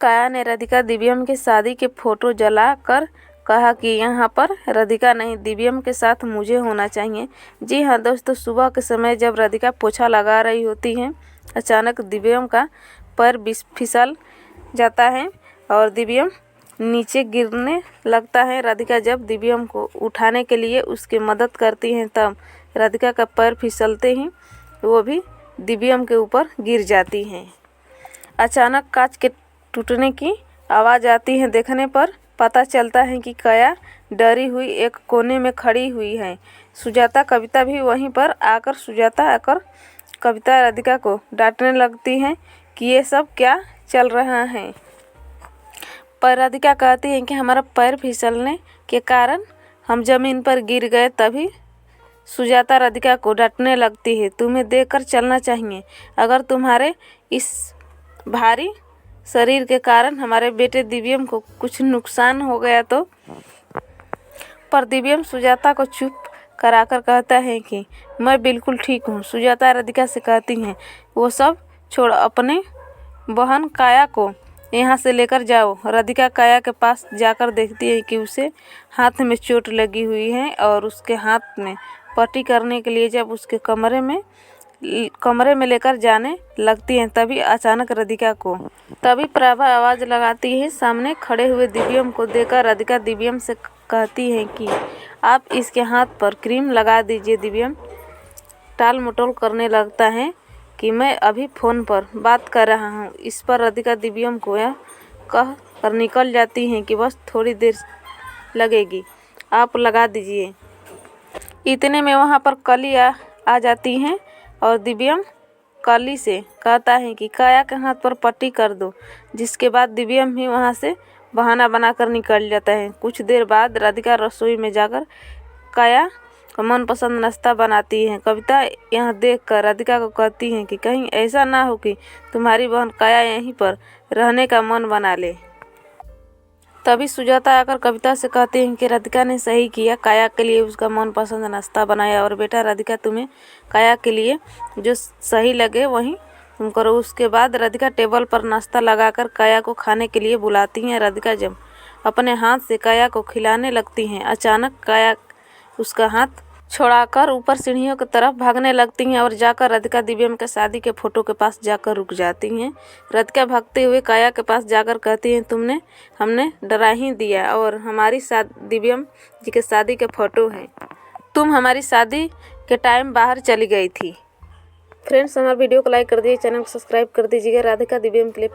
काया ने राधिका दिव्यम की शादी के फोटो जलाकर कहा कि यहाँ पर राधिका नहीं, दिव्यम के साथ मुझे होना चाहिए। जी हाँ दोस्तों, सुबह के समय जब राधिका पोछा लगा रही होती हैं, अचानक दिव्यम का पैर फिसल जाता है और दिव्यम नीचे गिरने लगता है। राधिका जब दिव्यम को उठाने के लिए उसकी मदद करती हैं, तब राधिका का पैर फिसलते ही वो भी दिव्यम के ऊपर गिर जाती हैं। अचानक कांच के टूटने की आवाज़ आती है। देखने पर पता चलता है कि काया डरी हुई एक कोने में खड़ी हुई है। सुजाता कविता भी वहीं पर आकर कविता राधिका को डांटने लगती हैं कि ये सब क्या चल रहा है। पर राधिका कहती है कि हमारा पैर फिसलने के कारण हम ज़मीन पर गिर गए। तभी सुजाता राधिका को डांटने लगती है, तुम्हें देखकर चलना चाहिए। अगर तुम्हारे इस भारी शरीर के कारण हमारे बेटे दिव्यम को कुछ नुकसान हो गया तो। पर दिव्यम सुजाता को चुप कराकर कहता है कि मैं बिल्कुल ठीक हूँ। सुजाता राधिका से कहती हैं, वो सब छोड़, अपने बहन काया को यहाँ से लेकर जाओ। राधिका काया के पास जाकर देखती है कि उसे हाथ में चोट लगी हुई है और उसके हाथ में पट्टी करने के लिए जब उसके कमरे में लेकर जाने लगती हैं, तभी अचानक राधिका को प्रभा आवाज़ लगाती है। सामने खड़े हुए दिव्यम को देखकर राधिका दिव्यम से कहती है कि आप इसके हाथ पर क्रीम लगा दीजिए। दिव्यम टाल मटोल करने लगता है कि मैं अभी फ़ोन पर बात कर रहा हूँ। इस पर राधिका दिव्यम को यह कह कर निकल जाती हैं कि बस थोड़ी देर लगेगी, आप लगा दीजिए। इतने में वहाँ पर कली आ जाती हैं और दिव्यम कली से कहता है कि काया के हाथ पर पट्टी कर दो, जिसके बाद दिव्यम भी वहाँ से बहाना बनाकर निकल जाता है। कुछ देर बाद राधिका रसोई में जाकर काया का मनपसंद नाश्ता बनाती है। कविता यह देखकर राधिका को कहती है कि कहीं ऐसा ना हो कि तुम्हारी बहन काया यहीं पर रहने का मन बना ले। तभी सुजाता आकर कविता से कहती है कि राधिका ने सही किया, काया के लिए उसका मनपसंद नाश्ता बनाया। और बेटा राधिका, तुम्हें काया के लिए जो सही लगे वहीं तुम करो। उसके बाद राधिका टेबल पर नाश्ता लगाकर काया को खाने के लिए बुलाती हैं। राधिका जब अपने हाथ से काया को खिलाने लगती हैं, अचानक काया उसका हाथ छोड़ाकर ऊपर सीढ़ियों की तरफ भागने लगती हैं और जाकर राधिका दिव्यम के शादी के फोटो के पास जाकर रुक जाती हैं। राधिका भागते हुए काया के पास जाकर कहती हैं, हमने डरा ही दिया और हमारी दिव्यम जी के शादी के फोटो हैं। तुम हमारी शादी के टाइम बाहर चली गई थी। फ्रेंड्स, हमारे वीडियो को लाइक कर दीजिए, चैनल को सब्सक्राइब कर दीजिएगा। राधिका दिव्यम के लिए